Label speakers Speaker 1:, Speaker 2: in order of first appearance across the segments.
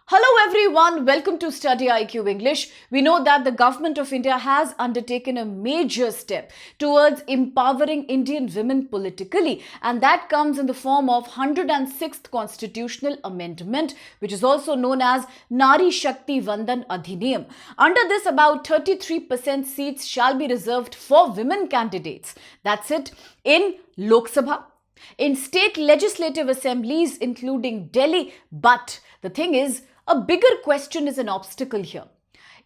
Speaker 1: Hello everyone, welcome to StudyIQ English. We know that the government of India has undertaken a major step towards empowering Indian women politically, and that comes in the form of 106th Constitutional Amendment, which is also known as Nari Shakti Vandan Adhiniyam. Under this, about 33% seats shall be reserved for women candidates. That's it in Lok Sabha, in state legislative assemblies including Delhi. But the thing is, a bigger question is an obstacle here.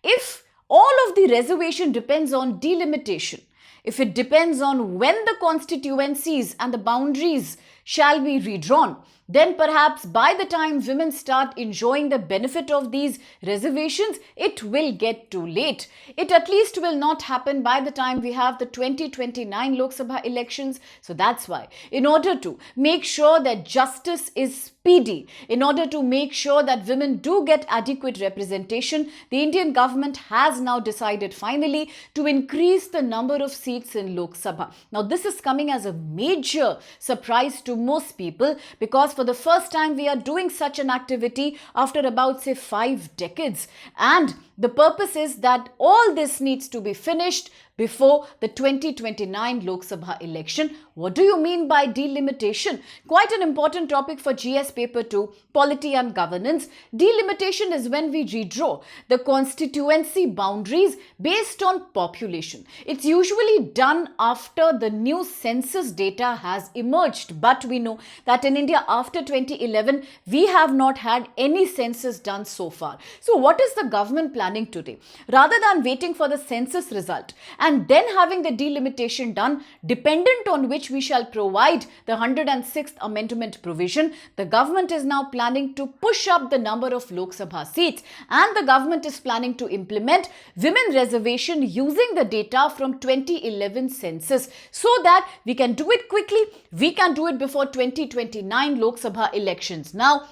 Speaker 1: If all of the reservation depends on delimitation, if it depends on when the constituencies and the boundaries shall be redrawn, then perhaps by the time women start enjoying the benefit of these reservations, it will get too late. It at least will not happen by the time we have the 2029 Lok Sabha elections. So that's why, in order to make sure that justice is speedy, in order to make sure that women do get adequate representation, the Indian government has now decided finally to increase the number of seats in Lok Sabha. Now this is coming as a major surprise to most people, because for the first time we are doing such an activity after about say 5 decades, and the purpose is that all this needs to be finished before the 2029 Lok Sabha election. What do you mean by delimitation? Quite an important topic for GS paper 2, Polity and Governance. Delimitation is when we redraw the constituency boundaries based on population. It's usually done after the new census data has emerged. But we know that in India after 2011, we have not had any census done so far. So what is the government planning today? Rather than waiting for the census result and then having the delimitation done, dependent on which we shall provide the 106th amendment provision, the government is now planning to push up the number of Lok Sabha seats, and the government is planning to implement women reservation using the data from 2011 census, so that we can do it quickly, we can do it before 2029 Lok Sabha elections. Now,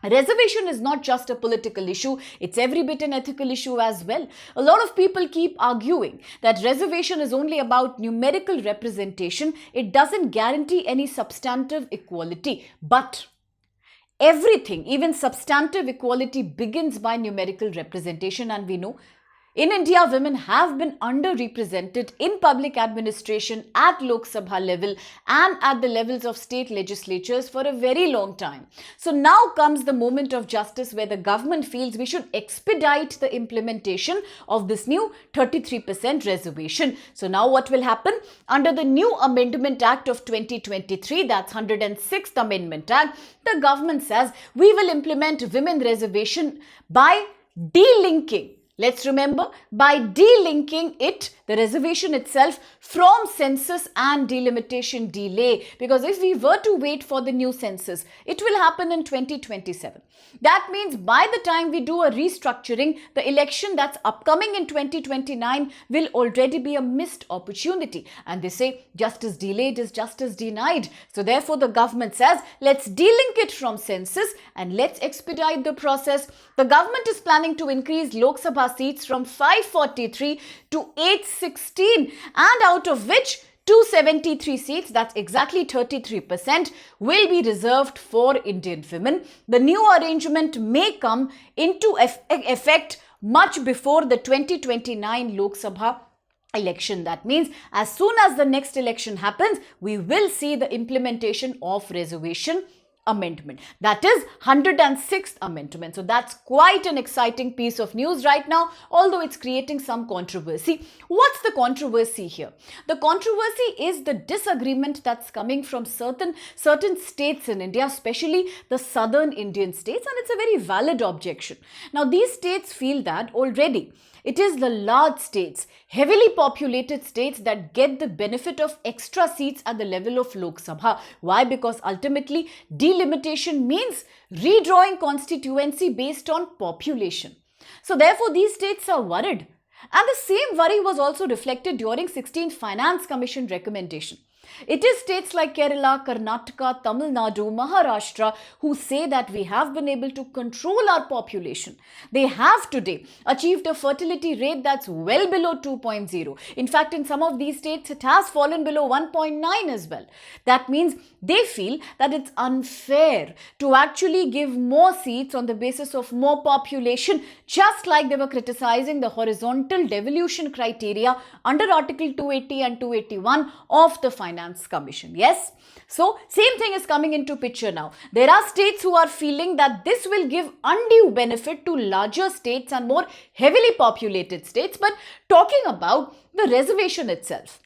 Speaker 1: reservation is not just a political issue, it's every bit an ethical issue as well. A lot of people keep arguing that reservation is only about numerical representation. It doesn't guarantee any substantive equality. But everything, even substantive equality, begins by numerical representation, and we know in India, women have been underrepresented in public administration at Lok Sabha level and at the levels of state legislatures for a very long time. So now comes the moment of justice, where the government feels we should expedite the implementation of this new 33% reservation. So now what will happen? Under the new Amendment Act of 2023, that's 106th Amendment Act, the government says we will implement women reservation by delinking. Let's remember, by delinking it, the reservation itself, from census and delimitation delay. Because if we were to wait for the new census, it will happen in 2027. That means by the time we do a restructuring, the election that's upcoming in 2029 will already be a missed opportunity. And they say justice delayed is justice denied. So therefore the government says, let's delink it from census and let's expedite the process. The government is planning to increase Lok Sabha seats from 543 to 816, and out of which 273 seats, that's exactly 33%, will be reserved for Indian women. The new arrangement may come into effect much before the 2029 Lok Sabha election. That means as soon as the next election happens, we will see the implementation of reservation amendment. That is 106th amendment. So that's quite an exciting piece of news right now, although it's creating some controversy. What's the controversy here? The controversy is the disagreement that's coming from certain states in India, especially the southern Indian states, and it's a very valid objection. Now these states feel that already it is the large states, heavily populated states, that get the benefit of extra seats at the level of Lok Sabha. Why? Because ultimately delimitation means redrawing constituency based on population. So therefore these states are worried. And the same worry was also reflected during 16th Finance Commission recommendation. It is states like Kerala, Karnataka, Tamil Nadu, Maharashtra who say that we have been able to control our population. They have today achieved a fertility rate that's well below 2.0. In fact, in some of these states, it has fallen below 1.9 as well. That means they feel that it's unfair to actually give more seats on the basis of more population, just like they were criticizing the horizontal devolution criteria under Article 280 and 281 of the Finance Commission. Yes? So, same thing is coming into picture now. There are states who are feeling that this will give undue benefit to larger states and more heavily populated states. But talking about the reservation itself,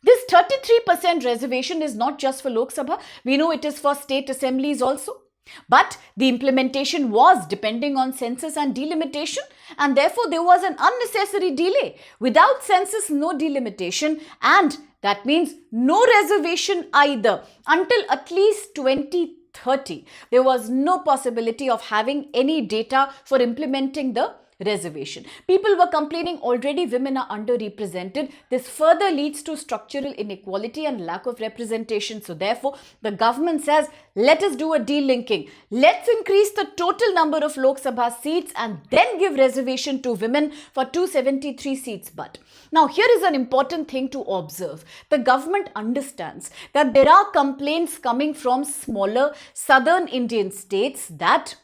Speaker 1: this 33% reservation is not just for Lok Sabha. We know it is for state assemblies also. But the implementation was depending on census and delimitation, and therefore there was an unnecessary delay. Without census, no delimitation, and that means no reservation either until at least 2030. There was no possibility of having any data for implementing the reservation. People were complaining already women are underrepresented. This further leads to structural inequality and lack of representation. So therefore, the government says, let us do a delinking. Let's increase the total number of Lok Sabha seats and then give reservation to women for 273 seats. But now here is an important thing to observe. The government understands that there are complaints coming from smaller southern Indian states that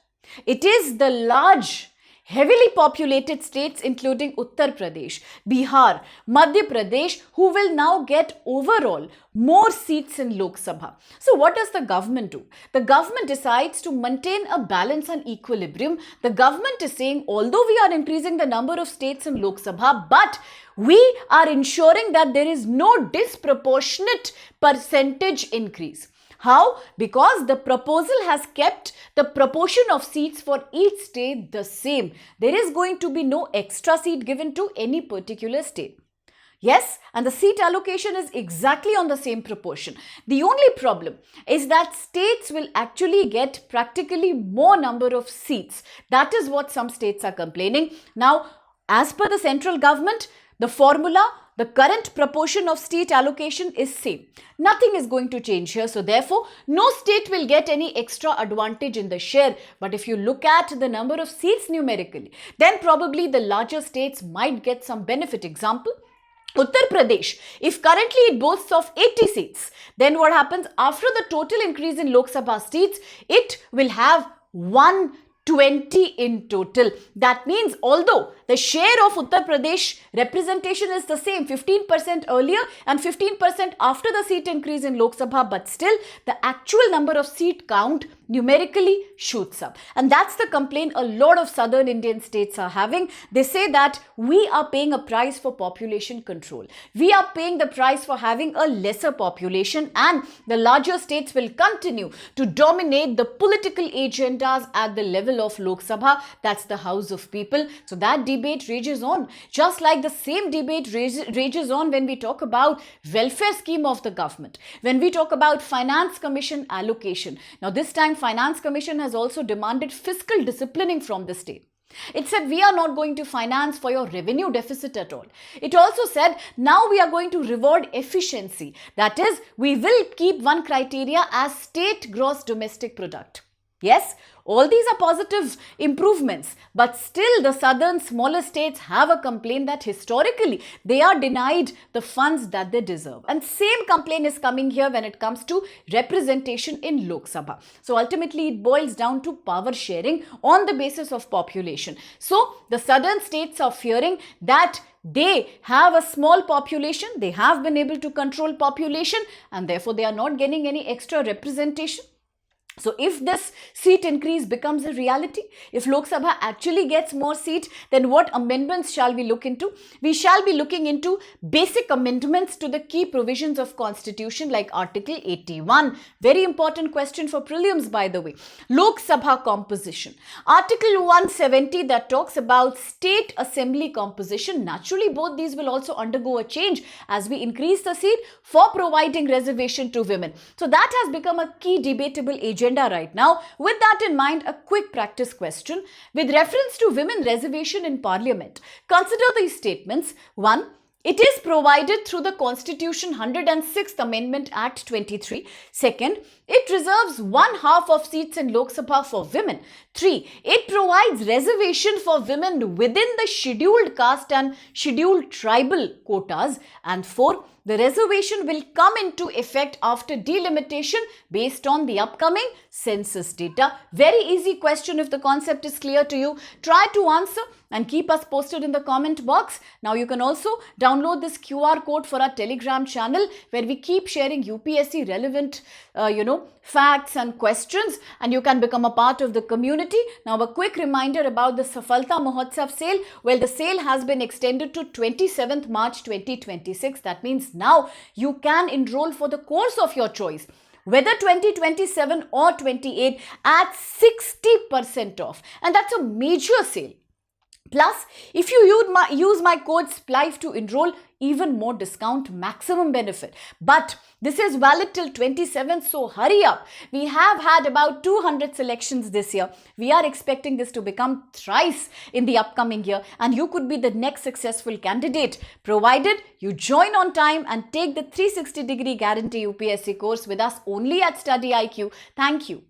Speaker 1: it is the large heavily populated states including Uttar Pradesh, Bihar, Madhya Pradesh who will now get overall more seats in Lok Sabha. So what does the government do? The government decides to maintain a balance and equilibrium. The government is saying, although we are increasing the number of states in Lok Sabha, but we are ensuring that there is no disproportionate percentage increase. How? Because the proposal has kept the proportion of seats for each state the same. There is going to be no extra seat given to any particular state. Yes, and the seat allocation is exactly on the same proportion. The only problem is that states will actually get practically more number of seats. That is what some states are complaining. Now, as per the central government, the formula, the current proportion of state allocation is same. Nothing is going to change here. So therefore, no state will get any extra advantage in the share. But if you look at the number of seats numerically, then probably the larger states might get some benefit. Example, Uttar Pradesh, if currently it boasts of 80 seats, then what happens after the total increase in Lok Sabha seats, it will have 120 in total. That means although the share of Uttar Pradesh representation is the same, 15% earlier and 15% after the seat increase in Lok Sabha, but still the actual number of seat count numerically shoots up. And that's the complaint a lot of southern Indian states are having. They say that we are paying a price for population control. We are paying the price for having a lesser population, and the larger states will continue to dominate the political agendas at the level of Lok Sabha. That's the House of People. So that debate rages on. Just like the same debate rages on when we talk about welfare scheme of the government, when we talk about Finance Commission allocation. Now this time Finance Commission has also demanded fiscal disciplining from the state. It said we are not going to finance for your revenue deficit at all. It also said now we are going to reward efficiency. That is, we will keep one criteria as state gross domestic product. Yes, all these are positive improvements, but still the southern smaller states have a complaint that historically they are denied the funds that they deserve. And same complaint is coming here when it comes to representation in Lok Sabha. So ultimately it boils down to power sharing on the basis of population. So the southern states are fearing that they have a small population, they have been able to control population, and therefore they are not getting any extra representation. So if this seat increase becomes a reality, if Lok Sabha actually gets more seats, then what amendments shall we look into? We shall be looking into basic amendments to the key provisions of Constitution like Article 81. Very important question for prelims, by the way. Lok Sabha composition. Article 170 that talks about state assembly composition. Naturally, both these will also undergo a change as we increase the seat for providing reservation to women. So that has become a key debatable agenda right now. With that in mind, a quick practice question. With reference to women reservation in Parliament, consider these statements. 1. It is provided through the Constitution 106th Amendment Act 23. Second, it reserves one half of seats in Lok Sabha for women. 3. It provides reservation for women within the scheduled caste and scheduled tribal quotas. And 4. The reservation will come into effect after delimitation based on the upcoming census data. Very easy question if the concept is clear to you. Try to answer and keep us posted in the comment box. Now you can also download this QR code for our Telegram channel where we keep sharing UPSC relevant, facts and questions, and you can become a part of the community. Now a quick reminder about the Safalta Mahotsav sale. Well, the sale has been extended to 27th March 2026. That means now you can enroll for the course of your choice, whether 2027 or 28, at 60% off. And that's a major sale. Plus, if you use my code SPLIFE to enroll, even more discount, maximum benefit. But this is valid till 27th, so hurry up. We have had about 200 selections this year. We are expecting this to become thrice in the upcoming year, and you could be the next successful candidate, provided you join on time and take the 360-degree guarantee UPSC course with us only at StudyIQ. Thank you.